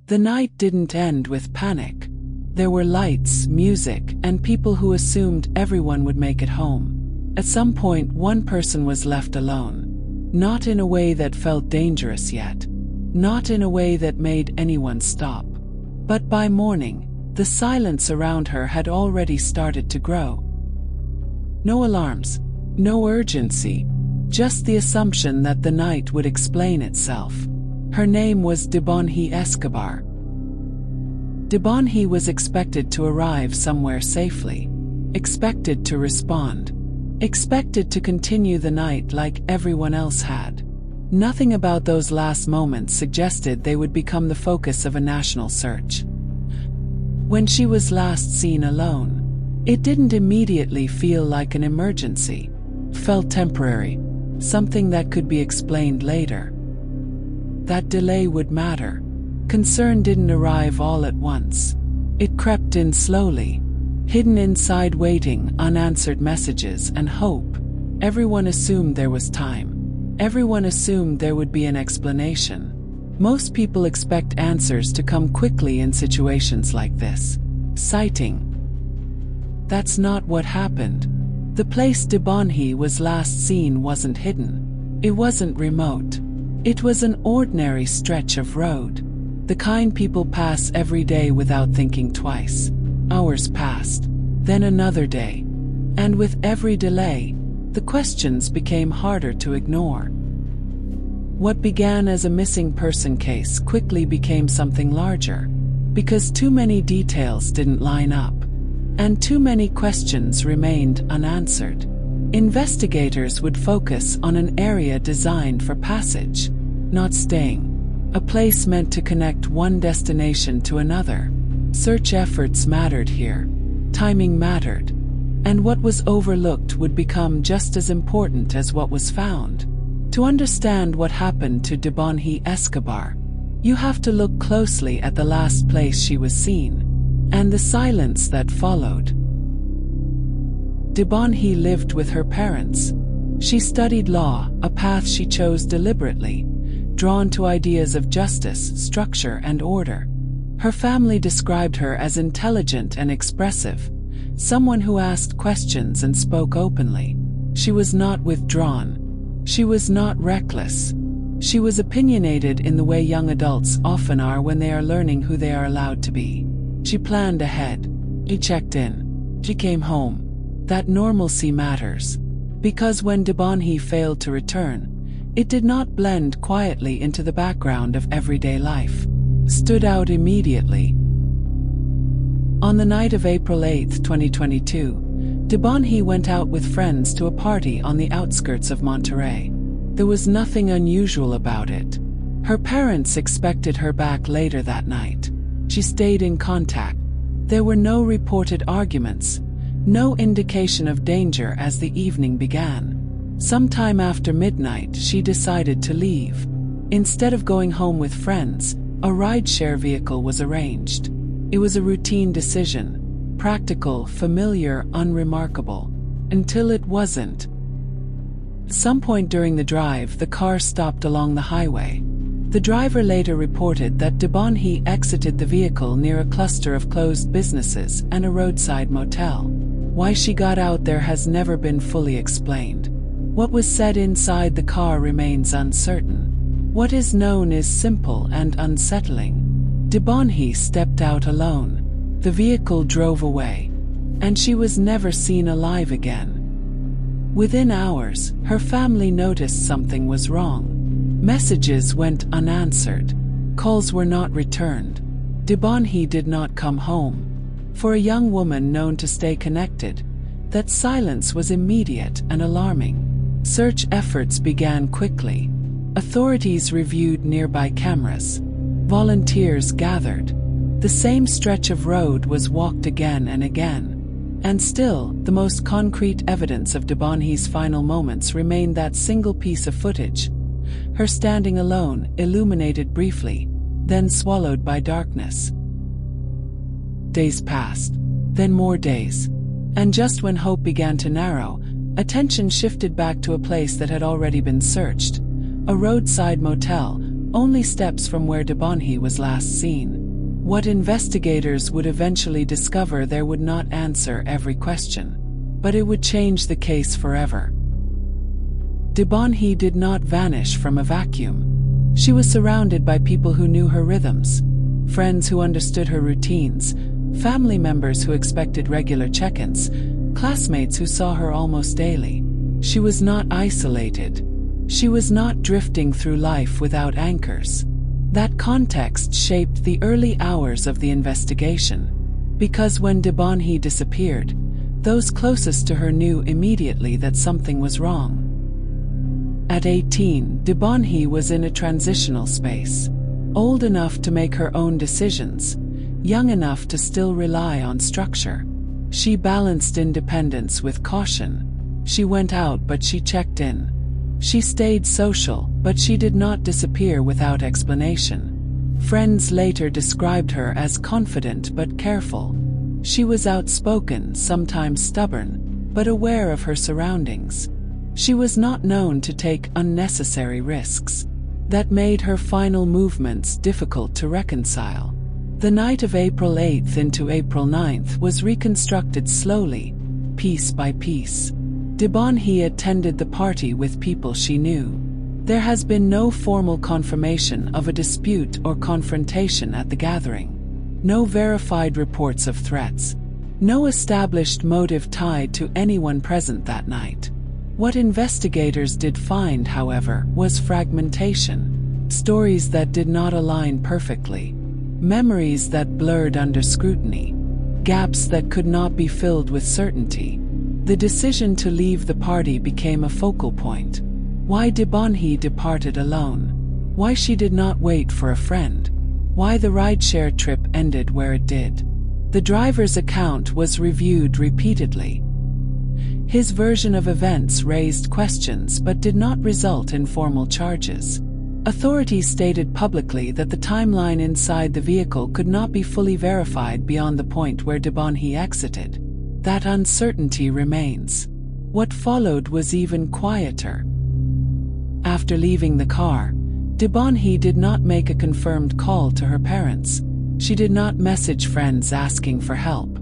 The night didn't end with panic. There were lights, music, and people who assumed everyone would make it home. At some point, one person was left alone. Not in a way that felt dangerous yet. Not in a way that made anyone stop. But by morning, the silence around her had already started to grow. No alarms, no urgency, just the assumption that the night would explain itself. Her name was Debonhi Escobar. Debonhi was expected to arrive somewhere safely, expected to respond, expected to continue the night like everyone else had. Nothing about those last moments suggested they would become the focus of a national search. When she was last seen alone, it didn't immediately feel like an emergency. Felt temporary, something that could be explained later. That delay would matter. Concern didn't arrive all at once. It crept in slowly, hidden inside waiting, unanswered messages, and hope. Everyone assumed there was time. Everyone assumed there would be an explanation. Most people expect answers to come quickly in situations like this. Sighting. That's not what happened. The place Debonhi was last seen wasn't hidden. It wasn't remote. It was an ordinary stretch of road. The kind people pass every day without thinking twice. Hours passed, then another day. And with every delay, the questions became harder to ignore. What began as a missing person case quickly became something larger, because too many details didn't line up, and too many questions remained unanswered. Investigators would focus on an area designed for passage, not staying. A place meant to connect one destination to another. Search efforts mattered here. Timing mattered. And what was overlooked would become just as important as what was found. To understand what happened to Debonhi Escobar, you have to look closely at the last place she was seen, and the silence that followed. Debonhi lived with her parents. She studied law, a path she chose deliberately, drawn to ideas of justice, structure, and order. Her family described her as intelligent and expressive, someone who asked questions and spoke openly. She was not withdrawn. She was not reckless. She was opinionated in the way young adults often are when they are learning who they are allowed to be. She planned ahead. She checked in. She came home. That normalcy matters. Because when Debonhi failed to return, it did not blend quietly into the background of everyday life. Stood out immediately. On the night of April 8, 2022, Debonhi went out with friends to a party on the outskirts of Monterey. There was nothing unusual about it. Her parents expected her back later that night. She stayed in contact. There were no reported arguments, no indication of danger as the evening began. Sometime after midnight, she decided to leave. Instead of going home with friends, a rideshare vehicle was arranged. It was a routine decision, practical, familiar, unremarkable, until it wasn't. At some point during the drive, the car stopped along the highway. The driver later reported that Debonhi exited the vehicle near a cluster of closed businesses and a roadside motel. Why she got out there has never been fully explained. What was said inside the car remains uncertain. What is known is simple and unsettling. Debonhi stepped out alone. The vehicle drove away, and she was never seen alive again. Within hours, her family noticed something was wrong. Messages went unanswered. Calls were not returned. Debonhi did not come home. For a young woman known to stay connected, that silence was immediate and alarming. Search efforts began quickly. Authorities reviewed nearby cameras. Volunteers gathered. The same stretch of road was walked again and again. And still, the most concrete evidence of Debonhi's final moments remained that single piece of footage. Her standing alone, illuminated briefly, then swallowed by darkness. Days passed. Then more days. And just when hope began to narrow, attention shifted back to a place that had already been searched. A roadside motel, only steps from where Debonhi was last seen. What investigators would eventually discover there would not answer every question, but it would change the case forever. Debonhi did not vanish from a vacuum. She was surrounded by people who knew her rhythms, friends who understood her routines, family members who expected regular check-ins, classmates who saw her almost daily. She was not isolated. She was not drifting through life without anchors. That context shaped the early hours of the investigation, because when Debonhi disappeared, those closest to her knew immediately that something was wrong. At 18, Debonhi was in a transitional space, old enough to make her own decisions, young enough to still rely on structure. She balanced independence with caution. She went out, but she checked in. She stayed social, but she did not disappear without explanation. Friends later described her as confident but careful. She was outspoken, sometimes stubborn, but aware of her surroundings. She was not known to take unnecessary risks. That made her final movements difficult to reconcile. The night of April 8th into April 9th was reconstructed slowly, piece by piece. Debonhi attended the party with people she knew. There has been no formal confirmation of a dispute or confrontation at the gathering. No verified reports of threats. No established motive tied to anyone present that night. What investigators did find, however, was fragmentation. Stories that did not align perfectly. Memories that blurred under scrutiny. Gaps that could not be filled with certainty. The decision to leave the party became a focal point. Why Debonhi departed alone. Why she did not wait for a friend. Why the rideshare trip ended where it did. The driver's account was reviewed repeatedly. His version of events raised questions but did not result in formal charges. Authorities stated publicly that the timeline inside the vehicle could not be fully verified beyond the point where Debonhi exited. That uncertainty remains. What followed was even quieter. After leaving the car, Debonhi did not make a confirmed call to her parents. She did not message friends asking for help.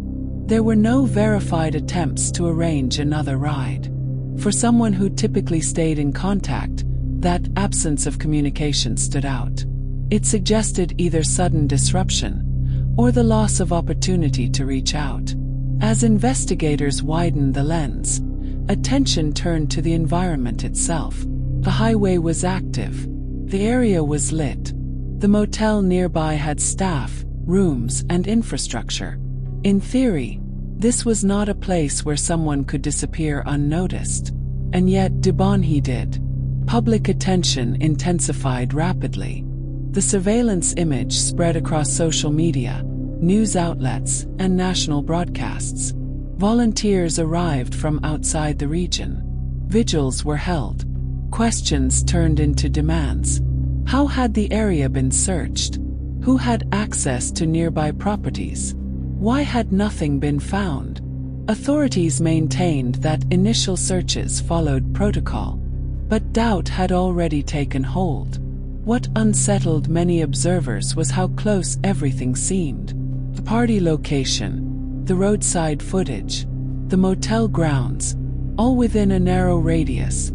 There were no verified attempts to arrange another ride. For someone who typically stayed in contact, that absence of communication stood out. It suggested either sudden disruption or the loss of opportunity to reach out. As investigators widened the lens, attention turned to the environment itself. The highway was active. The area was lit. The motel nearby had staff, rooms, and infrastructure. In theory, this was not a place where someone could disappear unnoticed. And yet Debonhi did. Public attention intensified rapidly. The surveillance image spread across social media, news outlets, and national broadcasts. Volunteers arrived from outside the region. Vigils were held. Questions turned into demands. How had the area been searched? Who had access to nearby properties? Why had nothing been found? Authorities maintained that initial searches followed protocol, but doubt had already taken hold. What unsettled many observers was how close everything seemed. The party location, the roadside footage, the motel grounds, all within a narrow radius.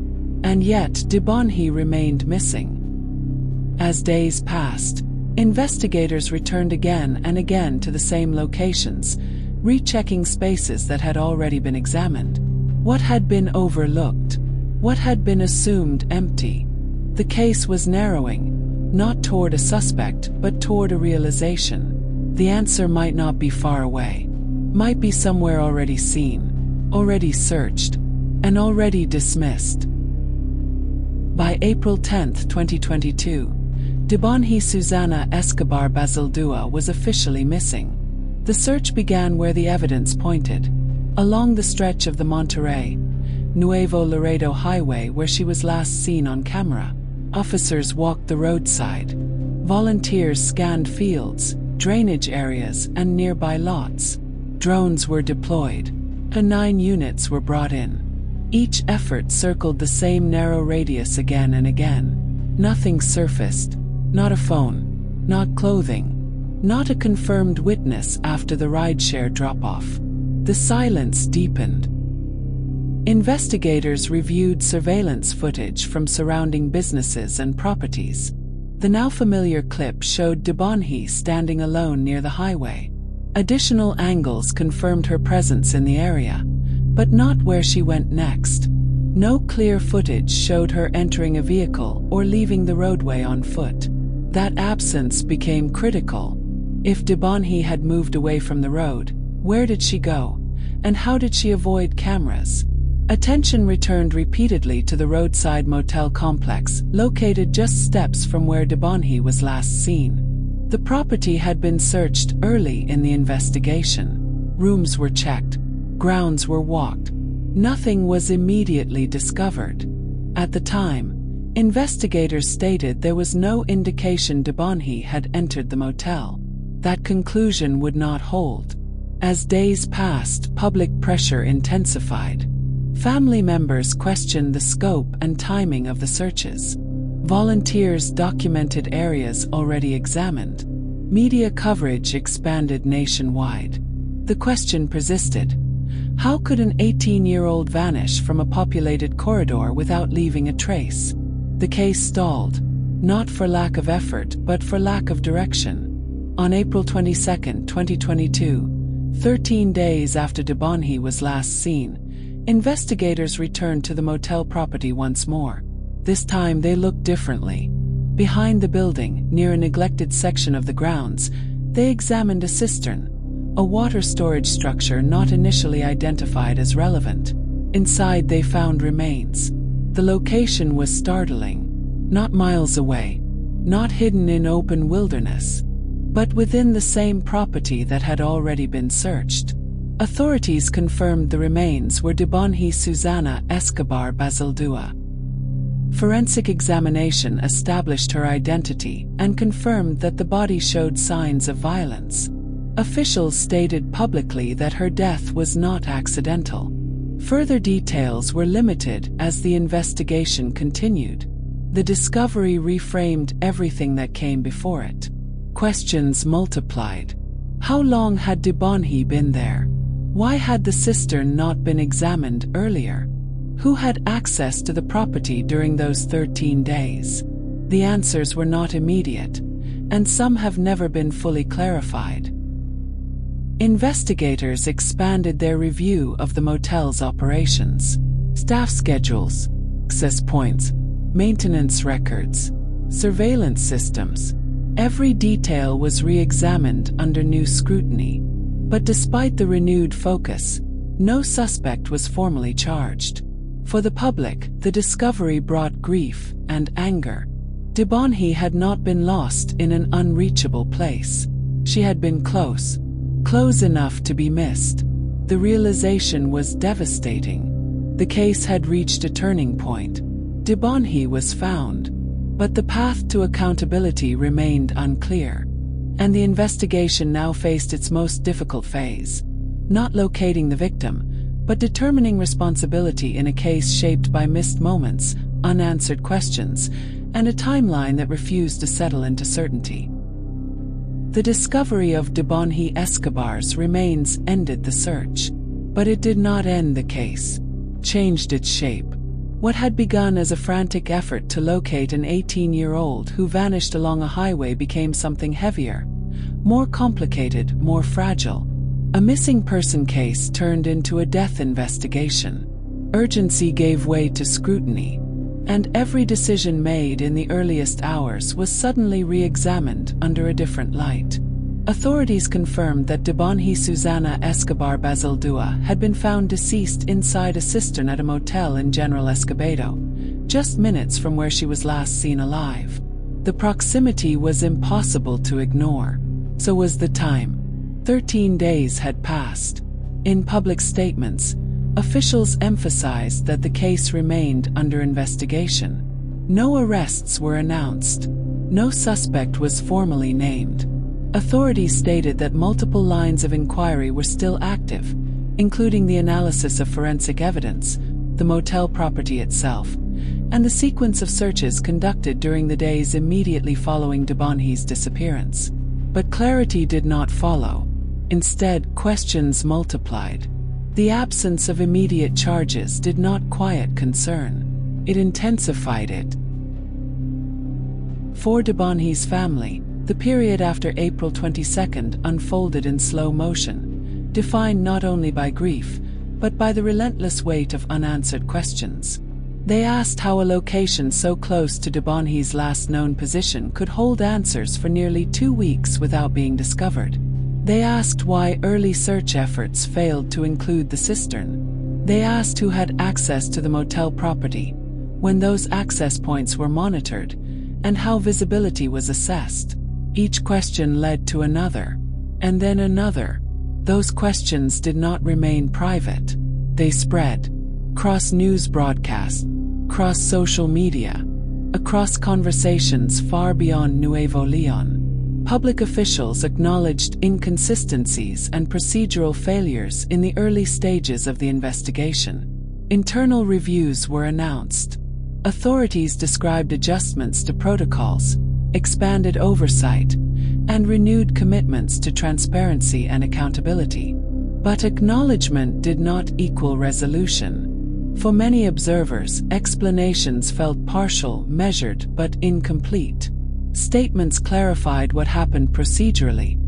And yet Debonhi remained missing. As days passed, investigators returned again and again to the same locations, rechecking spaces that had already been examined. What had been overlooked? What had been assumed empty? The case was narrowing, not toward a suspect, but toward a realization. The answer might not be far away. Might be somewhere already seen, already searched, and already dismissed. By April 10, 2022, Debonhi Susana Escobar Basildua was officially missing. The search began where the evidence pointed, along the stretch of the Monterrey, Nuevo Laredo highway where she was last seen on camera. Officers walked the roadside. Volunteers scanned fields, drainage areas, and nearby lots. Drones were deployed. 9 units were brought in. Each effort circled the same narrow radius again and again. Nothing surfaced. Not a phone, not clothing, not a confirmed witness after the rideshare drop-off. The silence deepened. Investigators reviewed surveillance footage from surrounding businesses and properties. The now familiar clip showed Debonhi standing alone near the highway. Additional angles confirmed her presence in the area, but not where she went next. No clear footage showed her entering a vehicle or leaving the roadway on foot. That absence became critical. If Debonhi had moved away from the road, where did she go? And how did she avoid cameras? Attention returned repeatedly to the roadside motel complex, located just steps from where Debonhi was last seen. The property had been searched early in the investigation. Rooms were checked. Grounds were walked. Nothing was immediately discovered. At the time, investigators stated there was no indication Debonhi had entered the motel. That conclusion would not hold. As days passed, public pressure intensified. Family members questioned the scope and timing of the searches. Volunteers documented areas already examined. Media coverage expanded nationwide. The question persisted: how could an 18-year-old vanish from a populated corridor without leaving a trace? The case stalled, not for lack of effort but for lack of direction. On April 22, 2022, 13 days after Debonhi was last seen, investigators returned to the motel property once more. This time they looked differently. Behind the building, near a neglected section of the grounds, they examined a cistern, a water storage structure not initially identified as relevant. Inside they found remains. The location was startling. Not miles away, not hidden in open wilderness, but within the same property that had already been searched. Authorities confirmed the remains were Debonhi Susana Escobar Basildua. Forensic examination established her identity and confirmed that the body showed signs of violence. Officials stated publicly that her death was not accidental. Further details were limited as the investigation continued. The discovery reframed everything that came before it. Questions multiplied. How long had Debonhi been there? Why had the cistern not been examined earlier? Who had access to the property during those 13 days? The answers were not immediate, and some have never been fully clarified. Investigators expanded their review of the motel's operations. Staff schedules, access points, maintenance records, surveillance systems. Every detail was re-examined under new scrutiny. But despite the renewed focus, no suspect was formally charged. For the public, the discovery brought grief and anger. Debonhi had not been lost in an unreachable place. She had been close enough to be missed. The realization was devastating. The case had reached a turning point. Debonhi was found, but the path to accountability remained unclear. And the investigation now faced its most difficult phase. Not locating the victim, but determining responsibility in a case shaped by missed moments, unanswered questions, and a timeline that refused to settle into certainty. The discovery of Debonhi Escobar's remains ended the search. But it did not end the case. Changed its shape. What had begun as a frantic effort to locate an 18-year-old who vanished along a highway became something heavier, more complicated, more fragile. A missing person case turned into a death investigation. Urgency gave way to scrutiny, and every decision made in the earliest hours was suddenly re-examined under a different light. Authorities confirmed that Debonhi Susana Escobar Basildua had been found deceased inside a cistern at a motel in General Escobedo, just minutes from where she was last seen alive. The proximity was impossible to ignore. So was the time. 13 days had passed. In public statements, officials emphasized that the case remained under investigation. No arrests were announced. No suspect was formally named. Authorities stated that multiple lines of inquiry were still active, including the analysis of forensic evidence, the motel property itself, and the sequence of searches conducted during the days immediately following Debonhi's disappearance. But clarity did not follow. Instead, questions multiplied. The absence of immediate charges did not quiet concern. It intensified it. For Debonhi's family, the period after April 22 unfolded in slow motion, defined not only by grief, but by the relentless weight of unanswered questions. They asked how a location so close to Debonhi's last known position could hold answers for nearly 2 weeks without being discovered. They asked why early search efforts failed to include the cistern. They asked who had access to the motel property, when those access points were monitored, and how visibility was assessed. Each question led to another, and then another. Those questions did not remain private. They spread. Across news broadcasts, across social media, across conversations far beyond Nuevo Leon. Public officials acknowledged inconsistencies and procedural failures in the early stages of the investigation. Internal reviews were announced. Authorities described adjustments to protocols, expanded oversight, and renewed commitments to transparency and accountability. But acknowledgement did not equal resolution. For many observers, explanations felt partial, measured, but incomplete. Statements clarified what happened procedurally,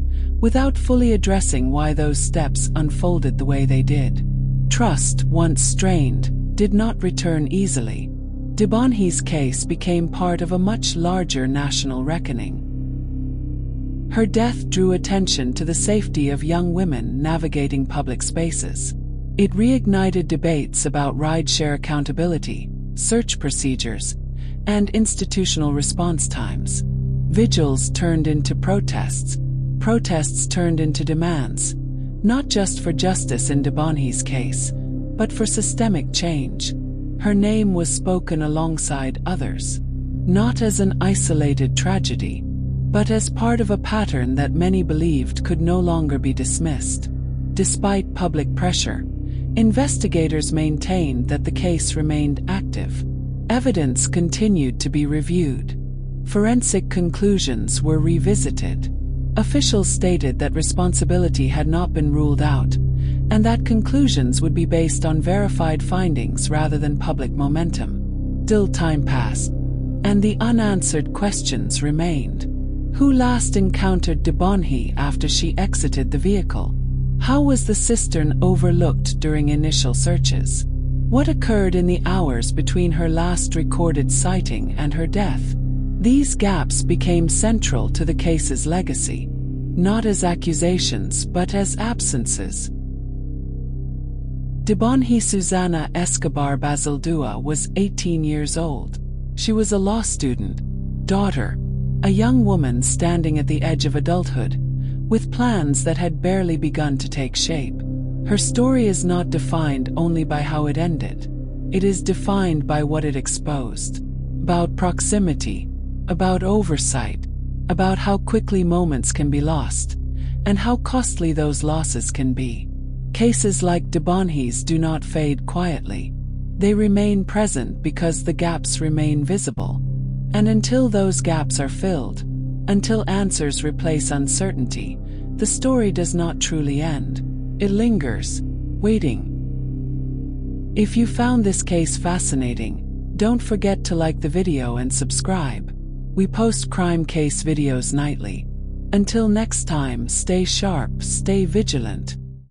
without fully addressing why those steps unfolded the way they did. Trust, once strained, did not return easily. Debonhi's case became part of a much larger national reckoning. Her death drew attention to the safety of young women navigating public spaces. It reignited debates about rideshare accountability, search procedures, and institutional response times. Vigils turned into protests. Protests turned into demands, not just for justice in Debonhi's case, but for systemic change. Her name was spoken alongside others, not as an isolated tragedy, but as part of a pattern that many believed could no longer be dismissed. Despite public pressure, investigators maintained that the case remained active. Evidence continued to be reviewed. Forensic conclusions were revisited. Officials stated that responsibility had not been ruled out, and that conclusions would be based on verified findings rather than public momentum. Still, time passed, and the unanswered questions remained. Who last encountered Debonhi after she exited the vehicle? How was the cistern overlooked during initial searches? What occurred in the hours between her last recorded sighting and her death? These gaps became central to the case's legacy, not as accusations but as absences. Debonhi Susana Escobar Basildua was 18 years old. She was a law student, daughter, a young woman standing at the edge of adulthood, with plans that had barely begun to take shape. Her story is not defined only by how it ended. It is defined by what it exposed. About proximity, about oversight, about how quickly moments can be lost, and how costly those losses can be. Cases like Debonhi's do not fade quietly. They remain present because the gaps remain visible. And until those gaps are filled, until answers replace uncertainty, the story does not truly end. It lingers, waiting. If you found this case fascinating, don't forget to like the video and subscribe. We post crime case videos nightly. Until next time, stay sharp, stay vigilant.